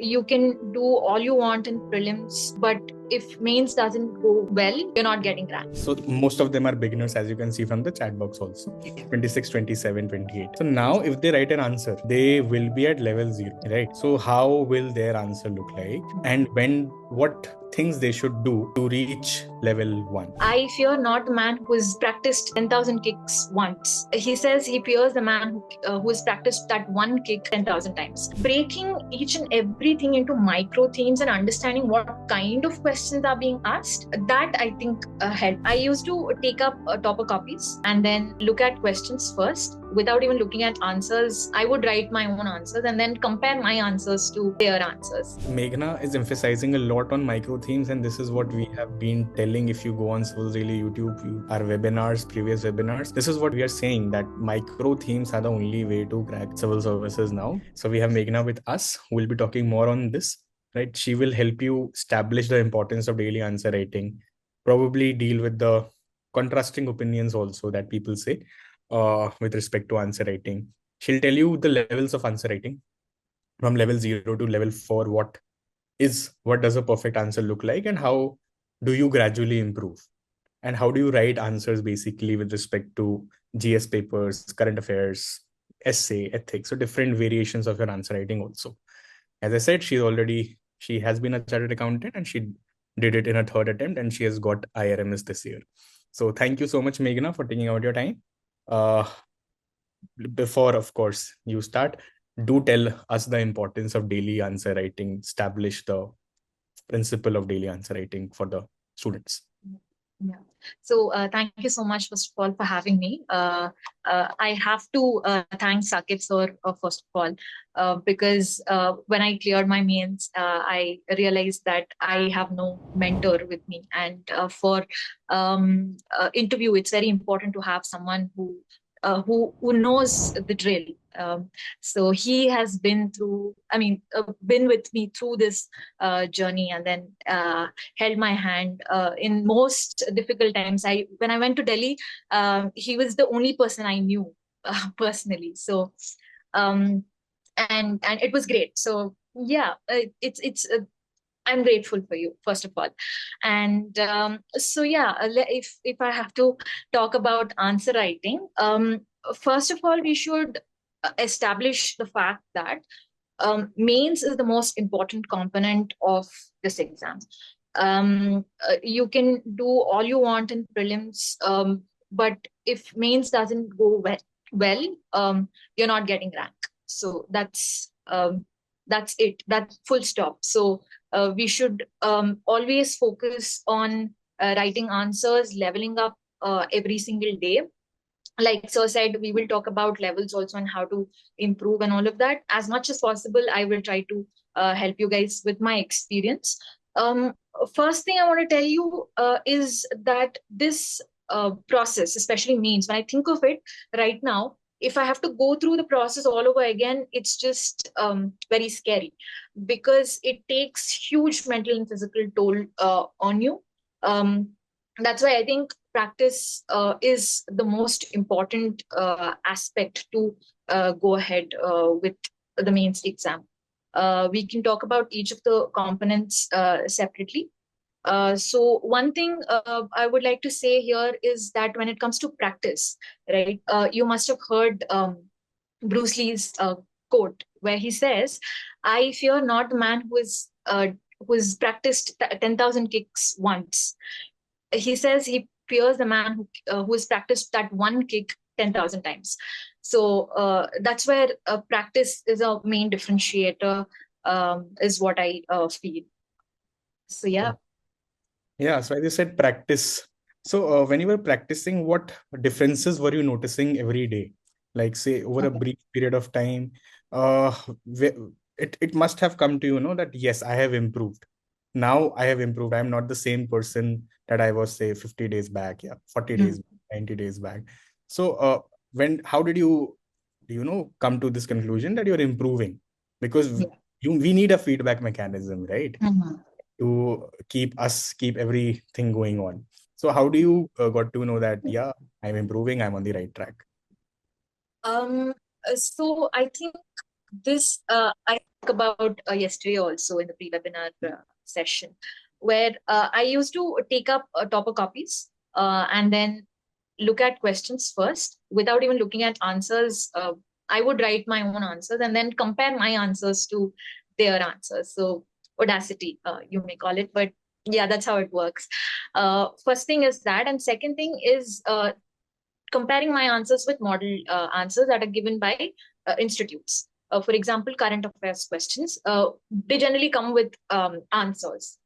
You can do all you want in prelims, but if mains doesn't go well, you're not getting ranked. So most of them are beginners, as you can see from the chat box also. 26, 27, 28. So now if they write an answer, they will be at level 0, right? So how will their answer look like? And what things they should do to reach level 1? I fear not the man who has practiced 10,000 kicks once. He says he fears the man who has practiced that one kick 10,000 times. Breaking each and everything into micro themes and understanding what kind of questions are being asked, that I think helped. I used to take up topper copies and then look at questions first. Without even looking at answers, I would write my own answers and then compare my answers to their answers. Meghana is emphasizing a lot on micro themes, and this is what we have been telling. If you go on Civilsdaily YouTube, our webinars, previous webinars, this is what we are saying, that micro themes are the only way to crack civil services now. So we have Meghana with us, who will be talking more on this, right? She will help you establish the importance of daily answer writing, probably deal with the contrasting opinions also that people say with respect to answer writing. She'll tell you the levels of answer writing from level 0 to level 4. What does a perfect answer look like, and how do you gradually improve, and how do you write answers basically with respect to GS papers, current affairs, essay, ethics, so different variations of your answer writing also. As I said, she has been a chartered accountant, and she did it in her third attempt, and she has got IRMS this year. So thank you so much, Meghana, for taking out your time. uh, Before, of course, you start, do tell us the importance of daily answer writing, establish the principle of daily answer writing for the students. Yeah. So thank you so much, first of all, for having me. I have to thank Sakib sir, first of all, because when I cleared my mains, I realized that I have no mentor with me. And for interview, it's very important to have someone who knows the drill. So he has been through, been with me through this journey, and then held my hand in most difficult times. When I went to Delhi, he was the only person I knew personally. So, um, and it was great. So yeah, it's I'm grateful for you, first of all. And so yeah, if I have to talk about answer writing, first of all, we should establish the fact that mains is the most important component of this exam. You can do all you want in prelims, but if mains doesn't go well, you're not getting rank. So that's it. That's full stop. So we should always focus on writing answers, leveling up every single day. Like sir said, we will talk about levels also and how to improve and all of that. As much as possible, I will try to help you guys with my experience. um, First thing I want to tell you is that this process, especially means, when I think of it right now, if I have to go through the process all over again, it's just very scary, because it takes huge mental and physical toll on you. um, that's why I think practice is the most important aspect to go ahead with the mains exam. We can talk about each of the components separately. So one thing I would like to say here is that when it comes to practice, right, you must have heard Bruce Lee's quote where he says, "I fear not the man who has practiced 10,000 kicks once." He says he fears the man who has practiced that one kick 10,000 times. So that's where practice is a main differentiator, is what I feel. So yeah. Yeah, so as you said, practice. So when you were practicing, what differences were you noticing every day? Like say over a Okay. brief period of time, uh, it must have come to you know that yes, I have improved. Now I have improved. I'm not the same person that I was say 50 days back, yeah, 40 Mm. days, 90 days back. So how did you come to this conclusion that you're improving? Because Yeah. we need a feedback mechanism, right? Mhm. To keep everything going on. So how do you got to know that yeah, I'm improving, I'm on the right track? So I think This I spoke about yesterday also in the pre-webinar session, where I used to take up topper copies and then look at questions first without even looking at answers. I would write my own answers and then compare my answers to their answers. So audacity, you may call it, but yeah, that's how it works. First thing is that, and second thing is comparing my answers with model answers that are given by institutes. For example, current affairs questions, they generally come with answers.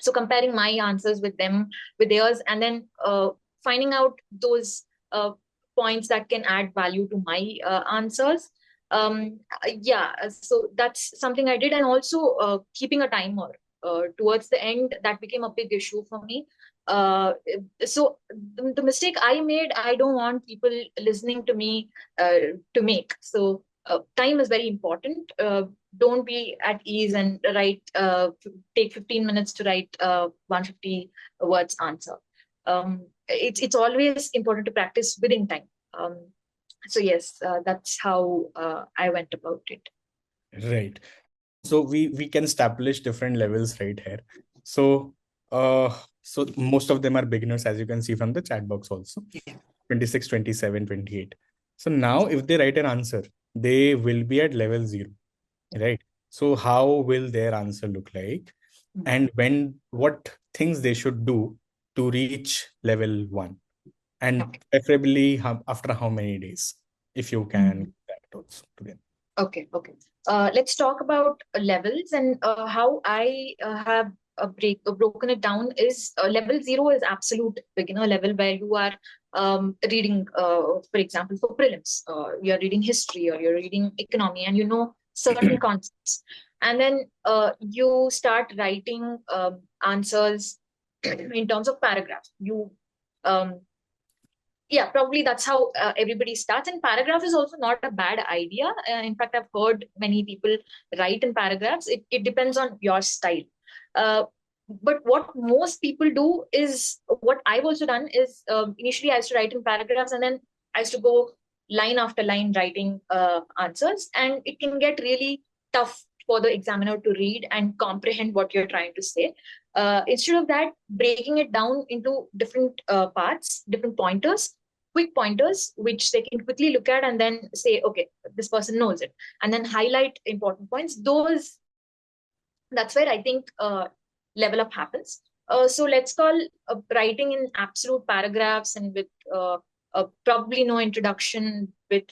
So comparing my answers with them, with theirs, and then finding out those points that can add value to my answers. Yeah, so that's something I did, and also keeping a timer. Towards the end, that became a big issue for me. Uh, so the mistake I made, I don't want people listening to me to make. So time is very important. Don't be at ease and write take 15 minutes to write 150 words answer. It's always important to practice within time. So yes, that's how I went about it. Right. So we can establish different levels right here. So so most of them are beginners, as you can see from the chat box also. 26, 27, 28. So now if they write an answer, they will be at level 0, right? So how will their answer look like? And what things they should do to reach level 1? And preferably after how many days, if you can that also together. Okay. Let's talk about levels, and how I have broken it down is level 0 is absolute beginner level, where you are reading, for example, for prelims, you're reading history or you're reading economy, and you know certain concepts, and then you start writing answers in terms of paragraphs. You um, yeah, probably that's how everybody starts. And paragraph is also not a bad idea. In fact, I've heard many people write in paragraphs. It depends on your style. uh, but what most people do is, what I've also done is, initially I used to write in paragraphs, and then I used to go line after line writing answers, and it can get really tough for the examiner to read and comprehend what you're trying to say. Instead of that, breaking it down into different parts, different pointers, quick pointers, which they can quickly look at and then say, okay, this person knows it, and then highlight important points. That's where I think level up happens. So let's call writing in absolute paragraphs and with probably no introduction, with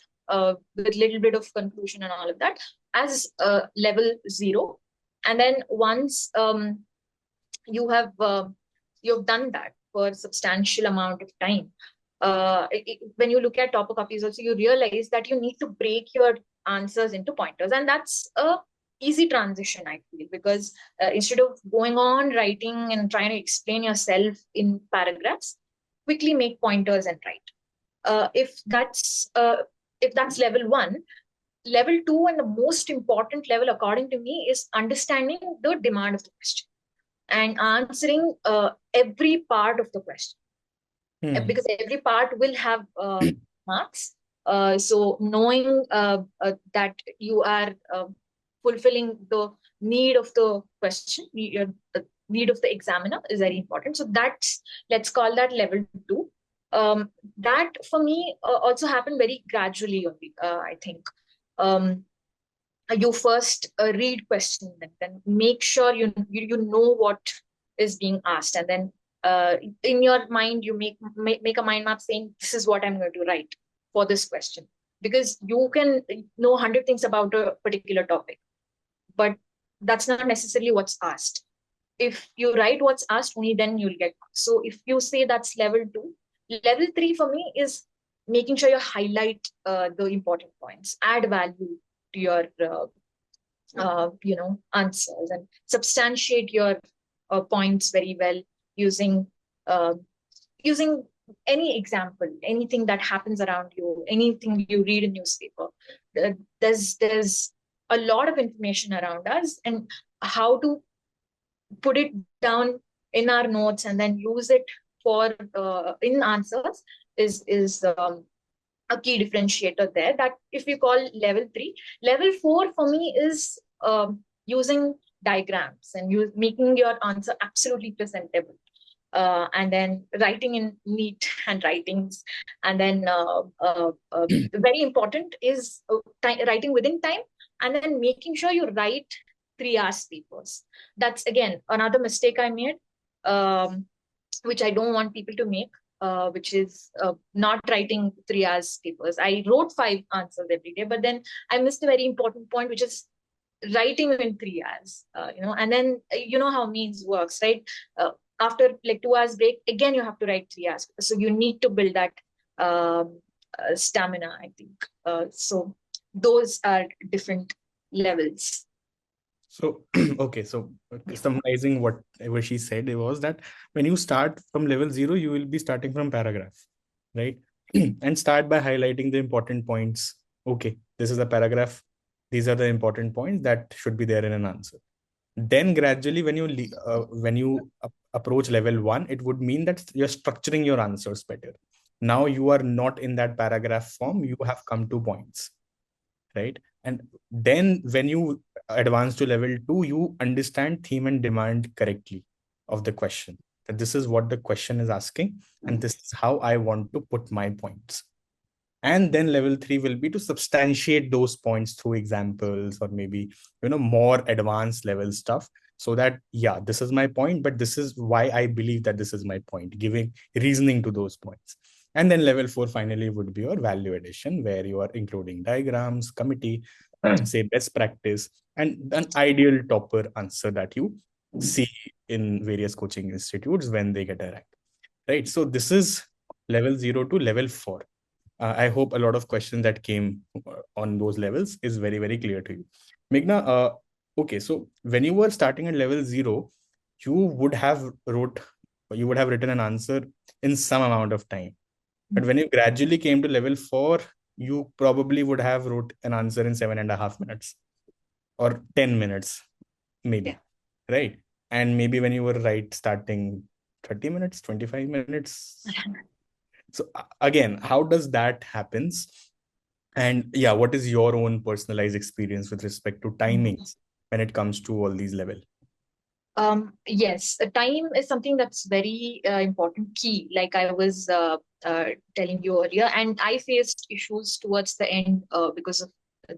little bit of conclusion and all of that, as level 0. And then once you have you've done that for a substantial amount of time, when you look at topper copies also, you realize that you need to break your answers into pointers, and that's a easy transition, I feel, because instead of going on writing and trying to explain yourself in paragraphs, quickly make pointers and write. If that's level 1. Level 2, and the most important level according to me, is understanding the demand of the question and answering every part of the question, because every part will have marks. So knowing that you are fulfilling the need of the question, the need of the examiner, is very important. So that's, let's call that level 2. That for me also happened very gradually only, I think. You first read question, and then make sure you know what is being asked, and then in your mind you make a mind map saying, this is what I'm going to write for this question, because you can know 100 things about a particular topic, but that's not necessarily what's asked. If you write what's asked, only then you'll get marks. So if you say that's level 2, level 3 for me is making sure you highlight the important points, add value to your answers, and substantiate your points very well, using uh, using any example, anything that happens around you, anything you read in newspaper. There's a lot of information around us, and how to put it down in our notes and then use it for in answers is a key differentiator there, that if we call level 3. Level 4 for me is using diagrams and making your answer absolutely presentable. And then writing in neat handwritings. And then very important is writing within time, and then making sure you write 3 hours papers. That's again another mistake I made, which I don't want people to make, which is not writing 3 hours papers. I wrote 5 answers every day, but then I missed a very important point, which is writing in 3 hours. And then you know how means works, right? After like 2 hours break, again you have to write 3 hours. So you need to build that stamina, I think. So those are different levels. So, okay, so summarizing whatever she said, it was that when you start from level 0, you will be starting from paragraph, right? And start by highlighting the important points. Okay, this is a paragraph. These are the important points that should be there in an answer. Then gradually, when you approach level 1, it would mean that you're structuring your answers better. Now you are not in that paragraph form. You have come to points, right? And then when you advance to level 2, you understand theme and demand correctly of the question, that this is what the question is asking and this is how I want to put my points. And then level 3 will be to substantiate those points through examples or maybe more advanced level stuff, so that this is my point, but this is why I believe that this is my point, giving reasoning to those points. And then level 4 finally would be your value addition, where you are including diagrams, committee, say best practice, and an ideal topper answer that you see in various coaching institutes when they get a rank, right? So this is level 0 to level 4. I hope a lot of questions that came on those levels is very, very clear to you. Meghna, okay, so when you were starting at level 0, you would have written an answer in some amount of time. But when you gradually came to level 4, you probably would have wrote an answer in 7.5 minutes or 10 minutes, maybe, right? And maybe when you were starting 30 minutes, 25 minutes. So again, how does that happens? And what is your own personalized experience with respect to timings when it comes to all these levels? Yes, time is something that's very important, key, like I was telling you earlier. And I faced issues towards the end because of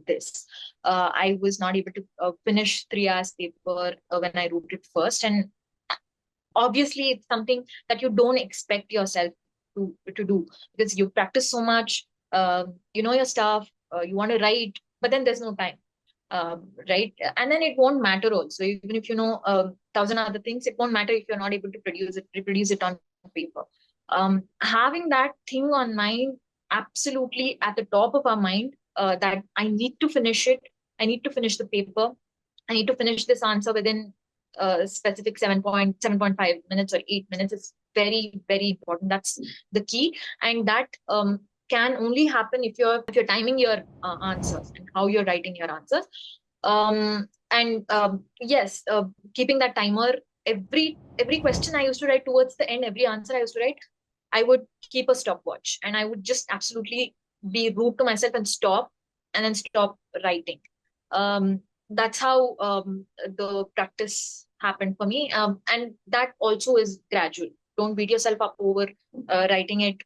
this. I was not able to finish 3 hours paper when I wrote it first. And obviously, it's something that you don't expect yourself to do, because you practice so much, you know your stuff, you want to write, but then there's no time. Right? And then it won't matter also. Even if you know 1,000 other things, it won't matter if you're not able to reproduce it on paper. Having that thing on mind, absolutely at the top of our mind, that I need to finish it. I need to finish the paper. I need to finish this answer within specific 7.5 minutes or 8 minutes is very, very important. That's the key. And that can only happen if you're timing your answers and how you're writing your answers. Yes, keeping that timer, every question I used to write towards the end, every answer I used to write, I would keep a stopwatch and I would just absolutely be rude to myself and stop, and then stop writing. That's how the practice happened for me. And that also is gradual. Don't beat yourself up over writing it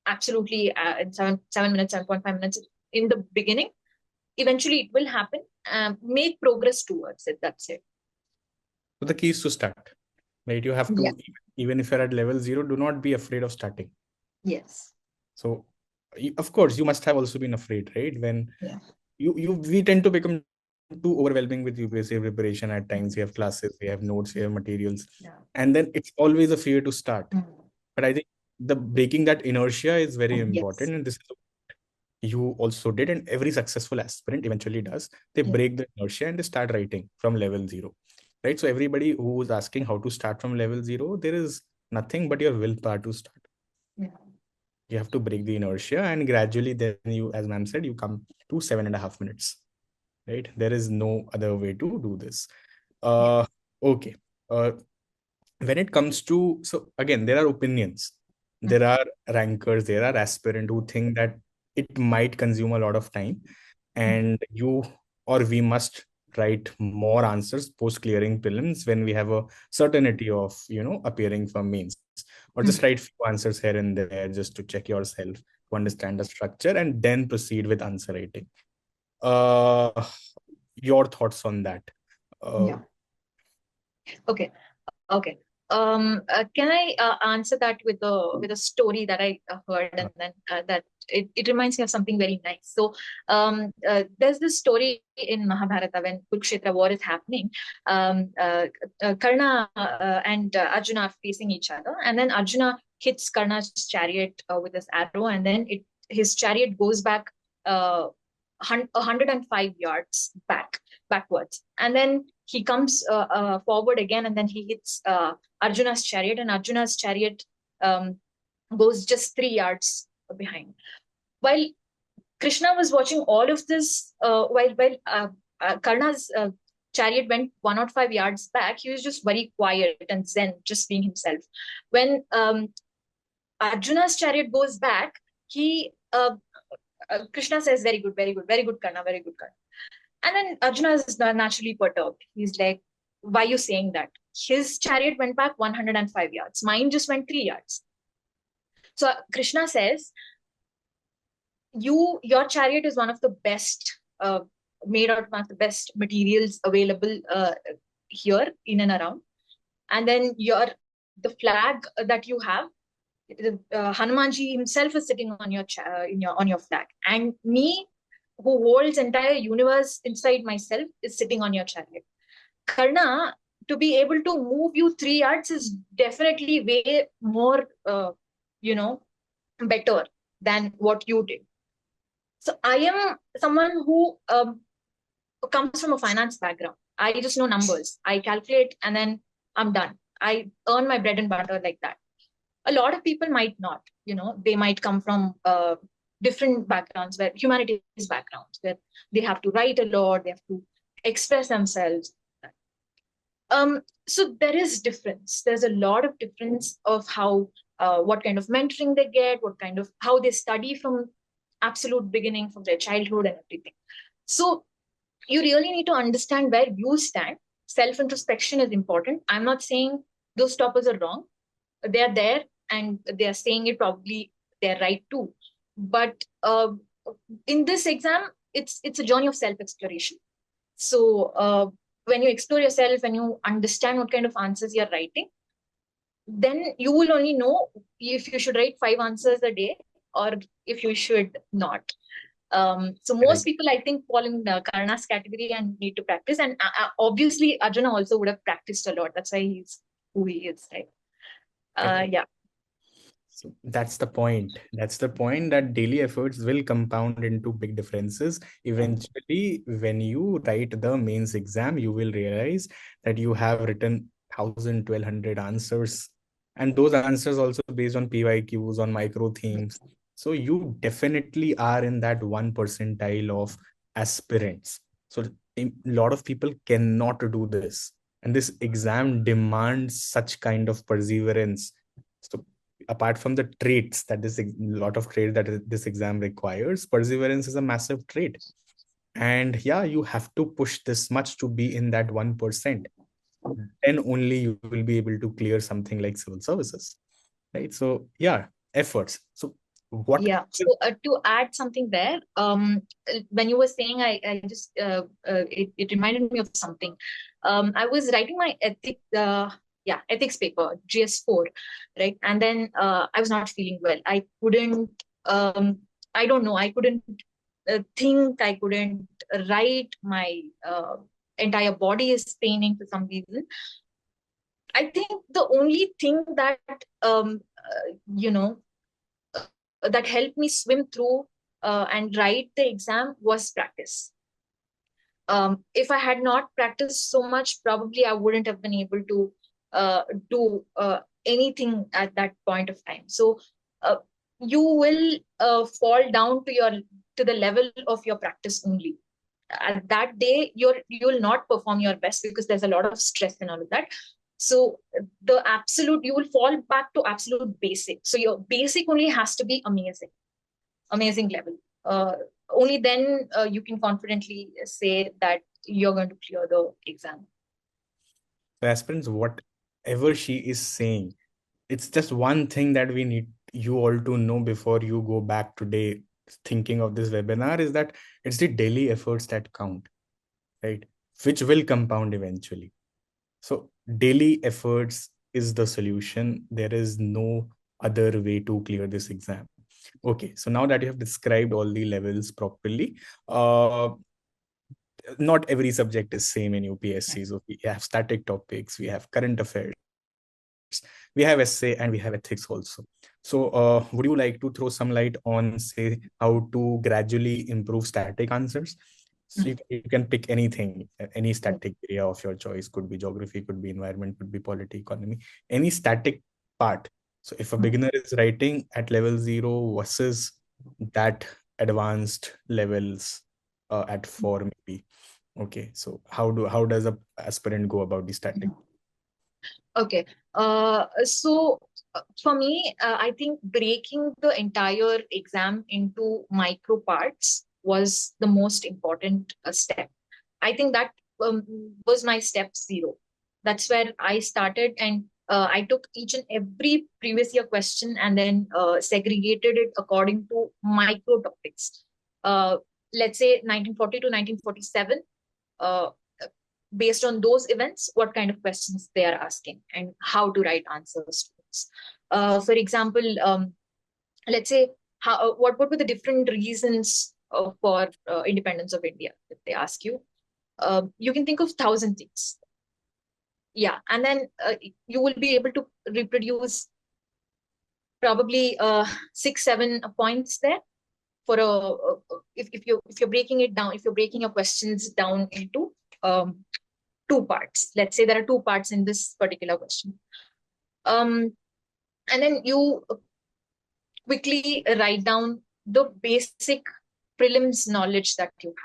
absolutely in 7 minutes, 7.5 minutes in the beginning. Eventually it will happen. Make progress towards it. That's it. So the key is to start, right? You have to, even if you're at level 0, do not be afraid of starting. Yes. So of course you must have also been afraid, right? When we tend to become too overwhelming with UPSC preparation at times. We have classes, we have notes, we have materials, and then it's always a fear to start. But I think the breaking that inertia is very important, and this is what you also did, and every successful aspirant eventually does. They break the inertia and they start writing from level 0, right? So everybody who is asking how to start from level 0, there is nothing but your willpower to start. You have to break the inertia, and gradually then you, as ma'am said, you come to 7.5 minutes, right? There is no other way to do this. Okay. When it comes to, so again, there are opinions, there are rankers, there are aspirants who think that it might consume a lot of time, and you or we must write more answers post clearing prelims when we have a certainty of appearing for mains, or just write few answers here and there just to check yourself, to understand the structure, and then proceed with answer writing. uh your thoughts on that? Yeah. Okay. Okay. Can I answer that with a story that I heard, and then that it reminds me of something very nice. So there's this story in Mahabharata when Kurukshetra war is happening. Karna and Arjuna are facing each other, and then Arjuna hits Karna's chariot with his arrow, and then his chariot goes back 105 yards backwards, and then he comes forward again, and then he hits Arjuna's chariot, and Arjuna's chariot goes just 3 yards behind. While Krishna was watching all of this, while Karna's chariot went 105 yards back, he was just very quiet and zen, just being himself. When Arjuna's chariot goes back, Krishna says, "Very good, very good, very good, Karna, very good, Karna." And then Arjuna is naturally perturbed. He's like, "Why are you saying that? His chariot went back 105 yards. Mine just went 3 yards." So Krishna says, your chariot is one of the best, made out of one of the best materials available here in and around. And then the flag that you have, Hanumanji himself is sitting on your flag, and me, who holds entire universe inside myself, is sitting on your chariot. Karna, to be able to move you 3 yards is definitely way more, better than what you did. So I am someone who comes from a finance background. I just know numbers. I calculate and then I'm done. I earn my bread and butter like that. A lot of people might not, they might come from different backgrounds, where humanities backgrounds, where they have to write a lot, they have to express themselves. So there is difference. There's a lot of difference of how, what kind of mentoring they get, how they study from absolute beginning, from their childhood and everything. So you really need to understand where you stand. Self-introspection is important. I'm not saying those toppers are wrong. They're there and they're saying it, probably they're right too. But in this exam, it's a journey of self-exploration. So when you explore yourself, when you understand what kind of answers you're writing, then you will only know if you should write 5 answers a day or if you should not. So most people, I think, fall in Karna's category and need to practice. And obviously, Arjuna also would have practiced a lot. That's why he's who he is, right? Yeah. So that's the point. That's the point, that daily efforts will compound into big differences. Eventually, when you write the mains exam, you will realize that you have written 1,000, 1,200 answers. And those answers also based on PYQs, on micro themes. So you definitely are in that 1 percentile of aspirants. So a lot of people cannot do this. And this exam demands such kind of perseverance. So apart from the traits that this exam requires, perseverance is a massive trait. And yeah, you have to push this much to be in that 1%. Then only you will be able to clear something like civil services, right? So yeah, efforts. So what? Yeah. So to add something there, when you were saying, I just it reminded me of something. I was writing my ethics paper, GS4, right? And then I was not feeling well. I couldn't. I don't know. I couldn't think. I couldn't write. My entire body is paining for some reason. I think the only thing that you know that helped me swim through and write the exam was practice. If I had not practiced so much, probably I wouldn't have been able to do anything at that point of time. So you will fall down to the level of your practice only. At that day, you will not perform your best because there's a lot of stress and all of that. So you will fall back to absolute basic. So your basic only has to be amazing level. only then you can confidently say that you're going to clear the exam. So aspirants, whatever she is saying, it's just one thing that we need you all to know before you go back today thinking of this webinar, is that it's the daily efforts that count, right? Which will compound eventually. So daily efforts is the solution. There is no other way to clear this exam. Okay, so now that you have described all the levels properly, not every subject is same in UPSC. So we have static topics, we have current affairs, we have essay, and we have ethics also. So would you like to throw some light on, say, how to gradually improve static answers? So you can pick anything, any static area of your choice. Could be geography, could be environment, could be polity, economy, any static part. So if a beginner is writing at level 0 versus that advanced levels at 4 maybe. Okay, so how does a aspirant go about the static? Okay. So for me, I think breaking the entire exam into micro parts was the most important step. I think that was my step 0. That's where I started, and I took each and every previous year question and then segregated it according to micro topics. Uh, let's say 1940 to 1947. Uh, Based on those events, what kind of questions they are asking and how to write answers to those. For example, let's say what were the different reasons for independence of India? If they ask you, you can think of 1,000 things. Yeah, and then you will be able to reproduce probably 6-7 points there for if you're breaking it down, if you're breaking your questions down into um, 2 parts. Let's say there are 2 parts in this particular question. And then you quickly write down the basic prelims knowledge that you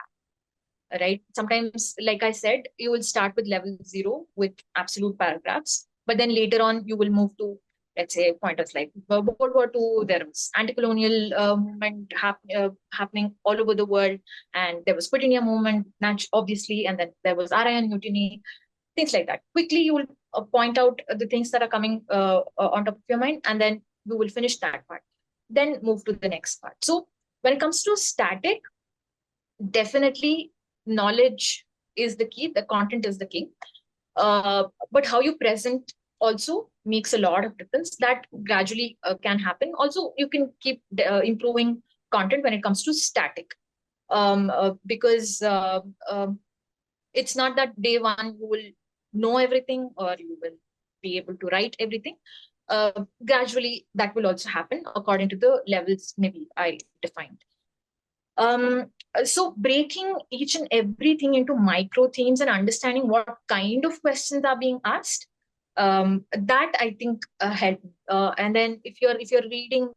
have, right? Sometimes, like I said, you will start with level 0 with absolute paragraphs, but then later on you will move to, let's say, pointers like World War II, there was anti-colonial movement happening all over the world, and there was Quit India movement, obviously, and then there was RIN mutiny, things like that. Quickly, you will point out the things that are coming on top of your mind, and then you will finish that part. Then move to the next part. So when it comes to static, definitely knowledge is the key. The content is the key. But how you present also makes a lot of difference. That gradually can happen. Also, you can keep improving content when it comes to static, because it's not that day one you will know everything or you will be able to write everything. Gradually, that will also happen according to the levels maybe I defined. So breaking each and everything into micro themes and understanding what kind of questions are being asked, that I think helped. And then if you're reading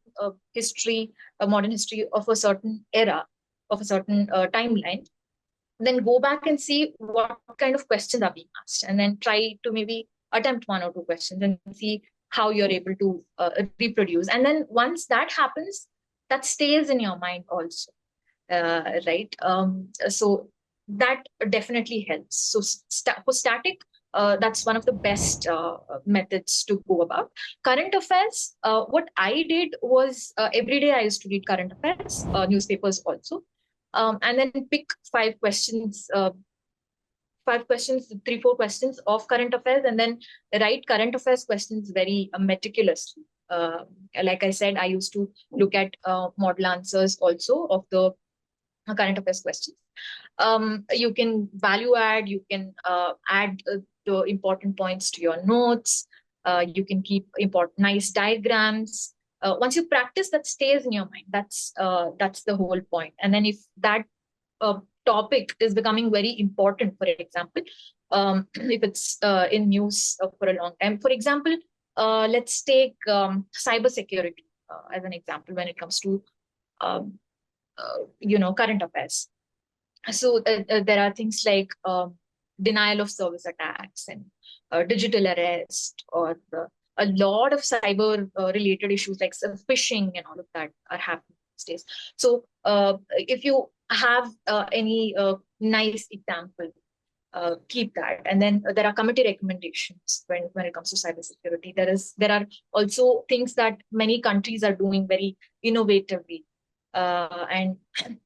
history, modern history of a certain era, of a certain timeline, then go back and see what kind of questions are being asked, and then try to maybe attempt 1 or 2 questions and see how you're able to reproduce. And then once that happens, that stays in your mind also, right? So that definitely helps. So for static, that's one of the best methods to go about. Current affairs, what I did was every day I used to read current affairs, newspapers also, and then pick 5 questions, 5 questions, 3-4 questions of current affairs, and then write current affairs questions very meticulously. Like I said, I used to look at model answers also of the current affairs questions. You can value add, you can add the important points to your notes. You can keep important nice diagrams. Once you practice, that stays in your mind. That's the whole point. And then if that topic is becoming very important, for example, if it's in news for a long time, for example, let's take cybersecurity as an example when it comes to current affairs. So there are things like denial of service attacks and digital arrest, or a lot of cyber related issues like phishing and all of that are happening. these days. So if you have any nice example, keep that. And then there are committee recommendations when it comes to cybersecurity. There are also things that many countries are doing very innovatively, and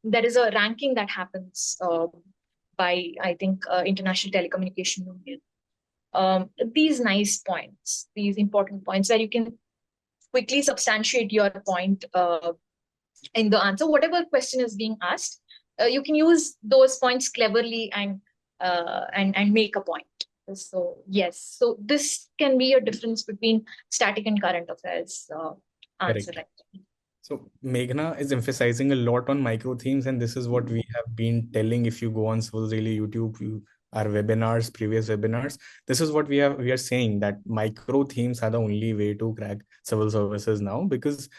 there is a ranking that happens by, I think, International Telecommunication Union. These nice points, these important points where you can quickly substantiate your point in the answer, whatever question is being asked. You can use those points cleverly and make a point. So yes, so this can be a difference between static and current affairs answer. Correct. So Meghna is emphasizing a lot on micro themes, and this is what we have been telling. If you go on Civilsdaily YouTube, our webinars, previous webinars, this is what we are saying, that micro themes are the only way to crack civil services now, because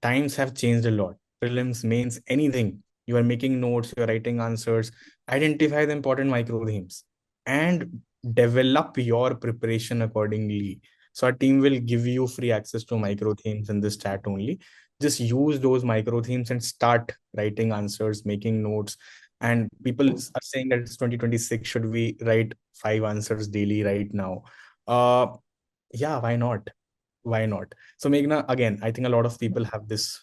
times have changed a lot. Prelims, mains, anything. You are making notes, you are writing answers, identify the important micro themes and develop your preparation accordingly. So our team will give you free access to micro themes in this chat only. Just use those micro themes and start writing answers, making notes. And people are saying that it's 2026. Should we write 5 answers daily right now? Yeah, why not? Why not? So Meghna, again, I think a lot of people have this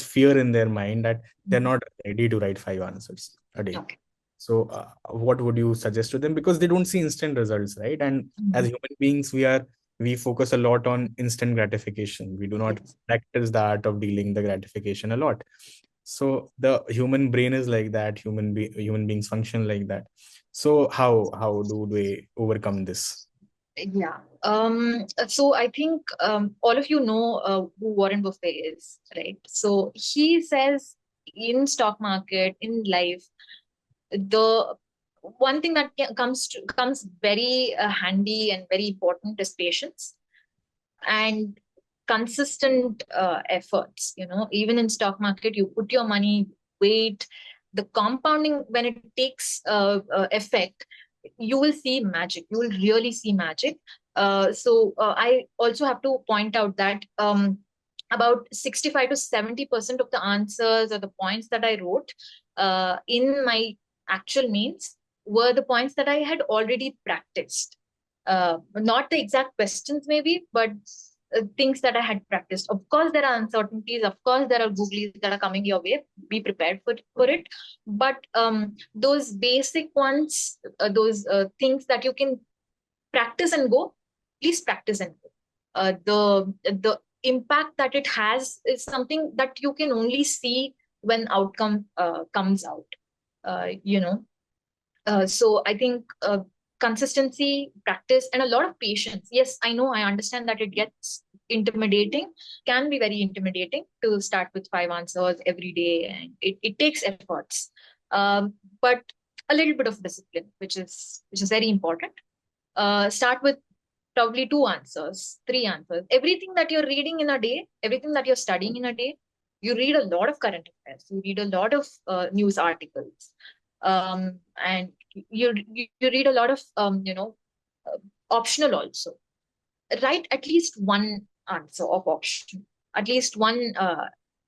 fear in their mind that they're not ready to write 5 answers a day. Okay. So what would you suggest to them? Because they don't see instant results, right? And as human beings, we focus a lot on instant gratification. We do not practice the art of dealing the gratification a lot. So the human brain is like that. Human beings function like that. So how do they overcome this? Yeah. So I think all of you know who Warren Buffett is, right? So he says in stock market, in life, the one thing that comes very handy and very important is patience and consistent efforts. Even in stock market, you put your money, wait, the compounding, when it takes effect, you will see magic. You will really see magic. So I also have to point out that about 65 to 70% of the answers or the points that I wrote in my actual mains were the points that I had already practiced. Not the exact questions maybe, but things that I had practiced. Of course, there are uncertainties. Of course, there are googlies that are coming your way. Be prepared for it. But those basic ones, those things that you can practice and go, please practice and go. The impact that it has is something that you can only see when outcome comes out. So I think consistency, practice, and a lot of patience. Yes, I know, I understand that it gets intimidating, can be very intimidating to start with 5 answers every day, and it takes efforts. But a little bit of discipline, which is very important. Start with probably 2 answers, 3 answers. Everything that you're reading in a day, everything that you're studying in a day, you read a lot of current affairs, you read a lot of news articles, and you read a lot of optional also. Write at least one answer of option, at least one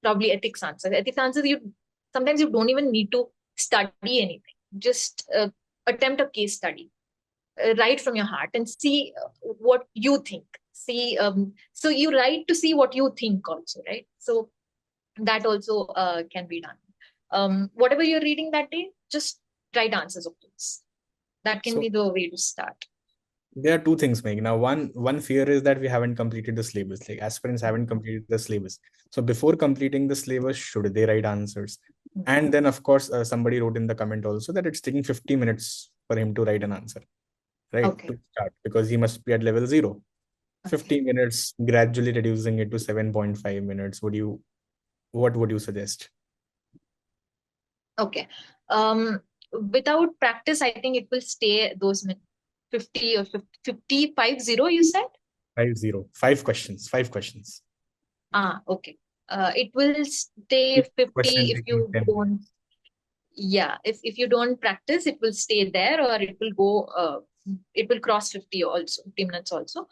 probably ethics answer. Ethics answers, you sometimes you don't even need to study anything. Just attempt a case study. Write from your heart and see what you think. See, so you write to see what you think also, right? So that also can be done. Whatever you're reading that day, just write answers of those. That can be the way to start. There are 2 things, Meg. Now, one fear is that we haven't completed the syllabus. Like aspirants haven't completed the syllabus. So before completing the syllabus, should they write answers? And then, of course, somebody wrote in the comment also that it's taking 50 minutes for him to write an answer, right? To start, because he must be at level 0. 50 minutes, gradually reducing it to 7.5 minutes. What would you suggest? Okay. Without practice, I think it will stay those 50 or 50, 50, you said? 50. 5 questions. 5 questions. Okay. It will stay 50 if you don't. Yeah, if you don't practice, it will stay there, or it will go. It will cross 50 also, 50 minutes also.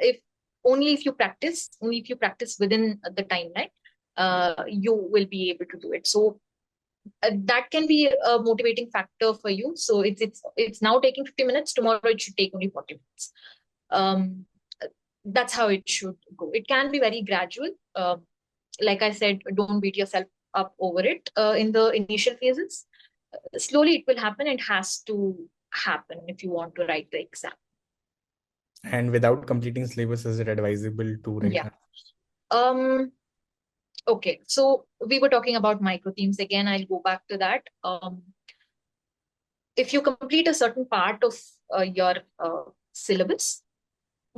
If you practice within the timeline. you will be able to do it. So that can be a motivating factor for you. So it's now taking 50 minutes. Tomorrow it should take only 40 minutes. Um, that's how it should go. It can be very gradual. Like I said, don't beat yourself up over it in the initial phases. Slowly it will happen. It has to happen if you want to write the exam. And without completing syllabus, is it advisable to write? Yeah. Okay. So we were talking about micro themes again. I'll go back to that. If you complete a certain part of your syllabus,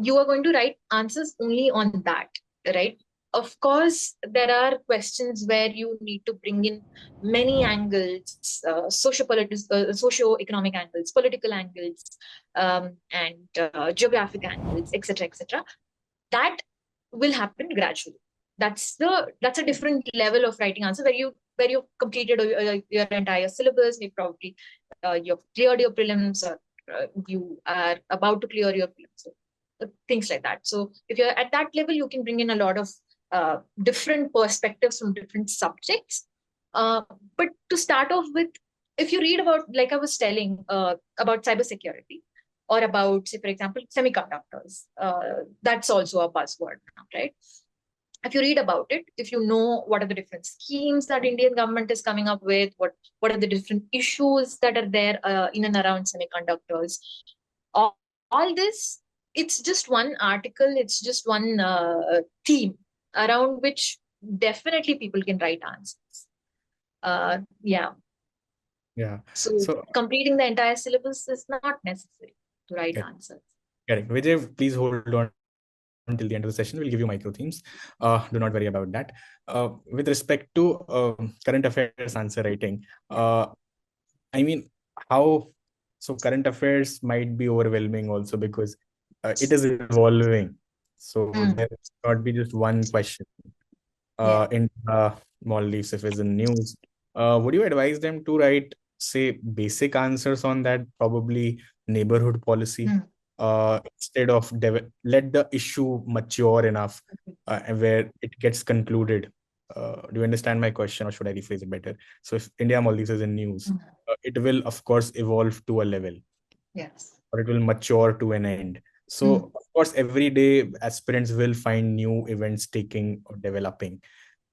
you are going to write answers only on that, right? Of course, there are questions where you need to bring in many angles, socio-economic angles, political angles, and geographic angles, etc., etc. That will happen gradually. That's a different level of writing answer where you've completed your entire syllabus. Maybe probably you've cleared your prelims, or you are about to clear your prelims. So, things like that. So if you're at that level, you can bring in a lot of different perspectives from different subjects. But to start off with, if you read about, like I was telling, about cybersecurity, or about, say, for example, semiconductors, that's also a buzzword now, right? If you read about it, if you know what are the different schemes that Indian government is coming up with, what are the different issues that are there in and around semiconductors, all this, it's just one article, it's just one theme around which definitely people can write answers. Yeah. So completing the entire syllabus is not necessary to write answers. Correct. Vijay, please hold on till the end of the session. We'll give you micro themes. Do not worry about that. With respect to current affairs answer writing, I mean, so current affairs might be overwhelming also because it is evolving. So there will not be just one question in Maldives if it's in news. Would you advise them to write, say, basic answers on that, probably neighborhood policy, instead of let the issue mature enough where it gets concluded? Do you understand my question, or should I rephrase it better? So if India Maldives is in news, it will of course evolve to a level. Yes. Or it will mature to an end. So of course, every day aspirants will find new events taking or developing.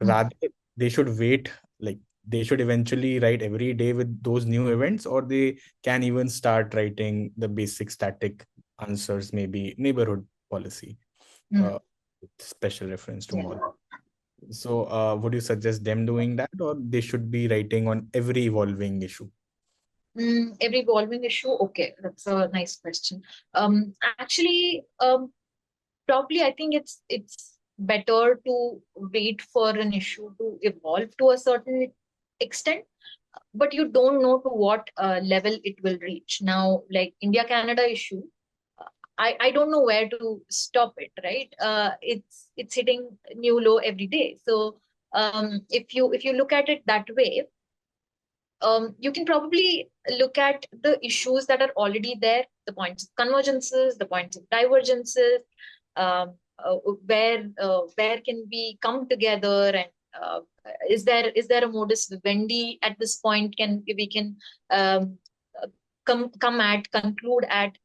Rather, they should wait, like they should eventually write every day with those new events, or they can even start writing the basic static answers, maybe neighborhood policy, with special reference to more. So would you suggest them doing that, or they should be writing on every evolving issue? Every evolving issue? Okay, that's a nice question. Actually, probably I think it's better to wait for an issue to evolve to a certain extent, but you don't know to what level it will reach. Now, like India-Canada issue, I don't know where to stop it, right? It's hitting new low every day. So if you look at it that way, you can probably look at the issues that are already there, the points of convergences, the points of divergences, where can we come together, and is there a modus vivendi at this point? We can conclude at,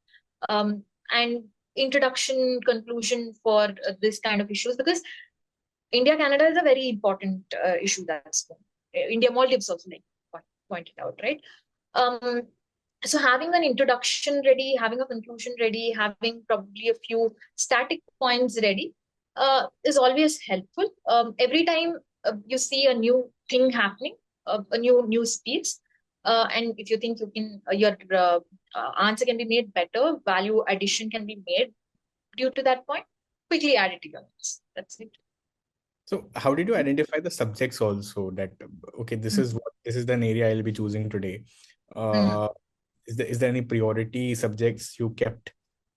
and introduction, conclusion for this kind of issues, because India Canada is a very important issue that's India Maldives also, like pointed out, right? So having an introduction ready, having a conclusion ready, having probably a few static points ready is always helpful. Every time you see a new thing happening, a new speech, and if you think you can, your answer can be made better, value addition can be made due to that point, quickly add it to your notes. That's it. So how did you identify the subjects also, that okay, this is an area I'll be choosing today? Is there any priority subjects you kept,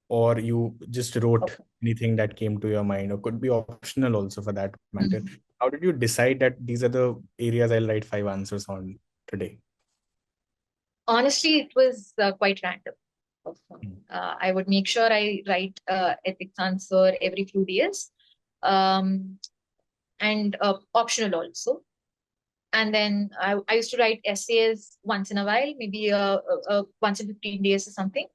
or you just wrote anything that came to your mind, or could be optional also for that matter? How did you decide that these are the areas I'll write 5 answers on today? Honestly, it was quite random. I would make sure I write ethics answer every few days. and optional also. And then I used to write essays once in a while, maybe once in 15 days or something.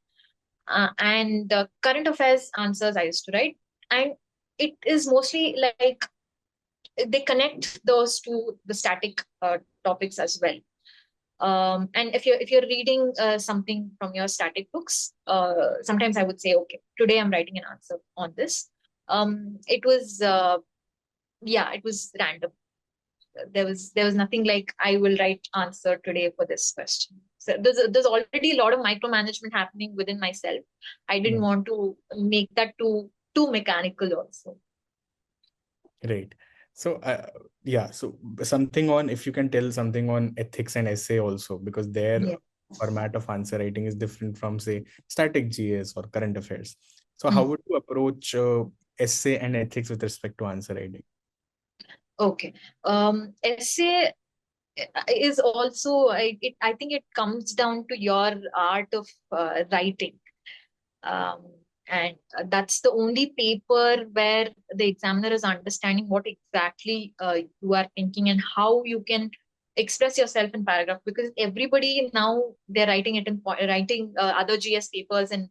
And current affairs answers I used to write. And it is mostly like they connect those to the static topics as well. And if you're reading something from your static books, sometimes I would say, okay, today I'm writing an answer on this. It was it was random. There was nothing like I will write answer today for this question. So there's already a lot of micromanagement happening within myself. I didn't want to make that too mechanical also. Right. So, so something on, if you can tell something on ethics and essay also, because their format of answer writing is different from, say, static GS or current affairs. So how would you approach essay and ethics with respect to answer writing? Okay. Essay is also, I think it comes down to your art of writing. And that's the only paper where the examiner is understanding what exactly you are thinking and how you can express yourself in paragraph, because everybody now they're writing it in writing other GS papers and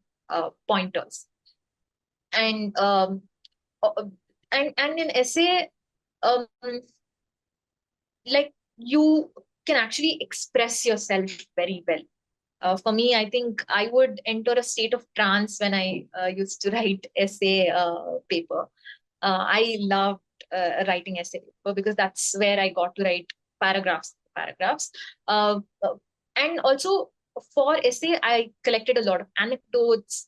pointers. And and in essay, um, like you can actually express yourself very well. For me, I think I would enter a state of trance when I used to write essay paper. I loved writing essay paper because that's where I got to write paragraphs. And also for essay, I collected a lot of anecdotes.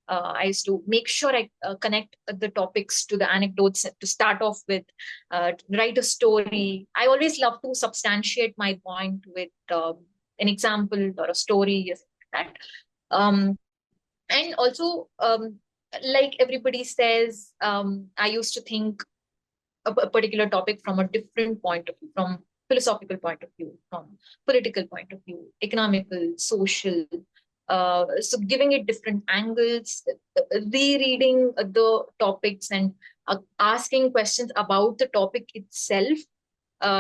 I used to make sure I connect the topics to the anecdotes to start off with, write a story. I always love to substantiate my point with an example or a story, like that. And also, like everybody says, I used to think a particular topic from a different point of view, from philosophical point of view, from political point of view, economical, social. So giving it different angles, rereading the topics and asking questions about the topic itself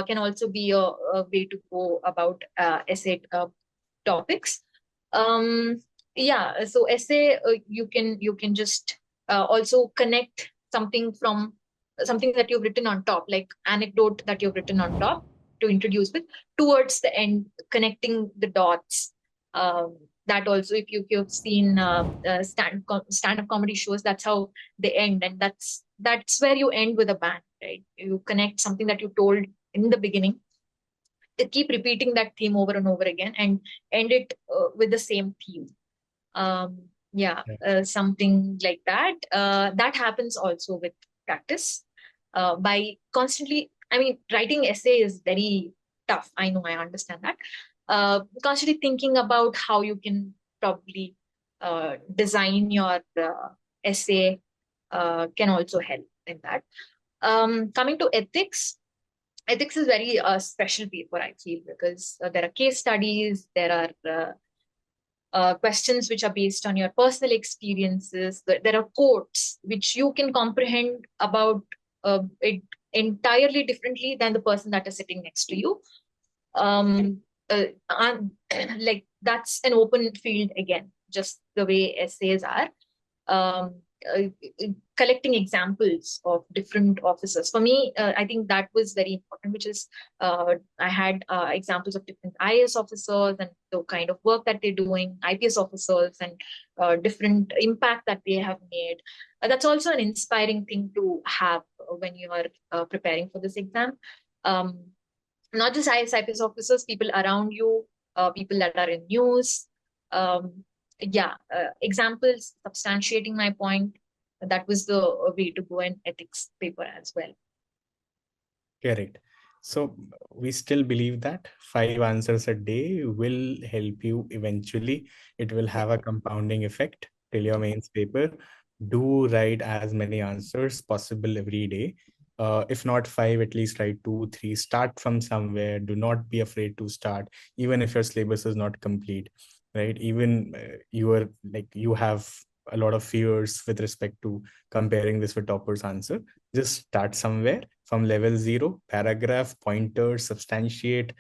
can also be a way to go about essay topics. Um, so essay, you can just also connect something that you've written on top, like anecdote that you've written on top to introduce with, towards the end, connecting the dots. That also, if you've seen stand-up comedy shows, that's how they end, and that's where you end with a bang, right? You connect something that you told in the beginning, keep repeating that theme over and over again, and end it with the same theme. Something like that. That happens also with practice. By constantly, I mean, writing essay is very tough. I know, I understand that. Constantly thinking about how you can probably design your essay can also help in that. Coming to ethics is very special paper, I feel, because there are case studies, there are questions which are based on your personal experiences. There are quotes which you can comprehend about it entirely differently than the person that is sitting next to you. Um, like that's an open field again, just the way essays are. um, uh, Collecting examples of different officers. For me, I think that was very important, which is I had examples of different IAS officers and the kind of work that they're doing, IPS officers, and different impact that they have made. That's also an inspiring thing to have when you are preparing for this exam. Not just IAS, IPS officers, people around you, people that are in news. Um, Examples substantiating my point. That was the way to go in ethics paper as well. Correct. So we still believe that 5 answers a day will help you eventually. It will have a compounding effect till your mains paper. Do write as many answers possible every day. If not 5, at least write 2, 3. Start from somewhere. Do not be afraid to start, even if your syllabus is not complete, right? Even you have a lot of fears with respect to comparing this with toppers answer. Just start somewhere from level 0, paragraph, pointers, substantiate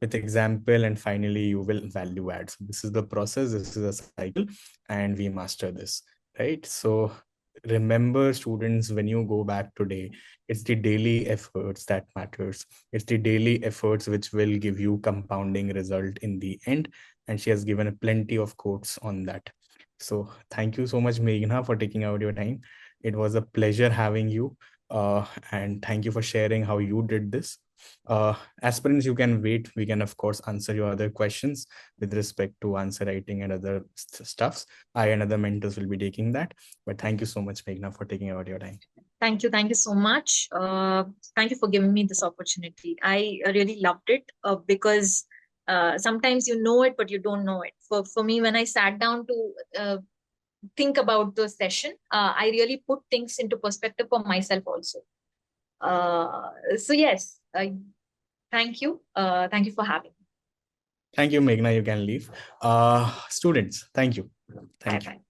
with example, and finally you will value add. So this is the process, this is a cycle, and we master this, right? So remember, students, when you go back today, it's the daily efforts that matters. It's the daily efforts which will give you compounding result in the end. And she has given plenty of quotes on that. So thank you so much, Meghna, for taking out your time. It was a pleasure having you. And thank you for sharing how you did this. Aspirants, you can wait. We can, of course, answer your other questions with respect to answer writing and other stuffs. I and other mentors will be taking that. But thank you so much, Meghna, for taking out your time. Thank you. Thank you so much. Thank you for giving me this opportunity. I really loved it because sometimes you know it, but you don't know it. For me, when I sat down to think about the session, I really put things into perspective for myself also. So yes, thank you. Thank you for having me. Thank you, Meghna. You can leave. Students, thank you. Thank you. Bye-bye.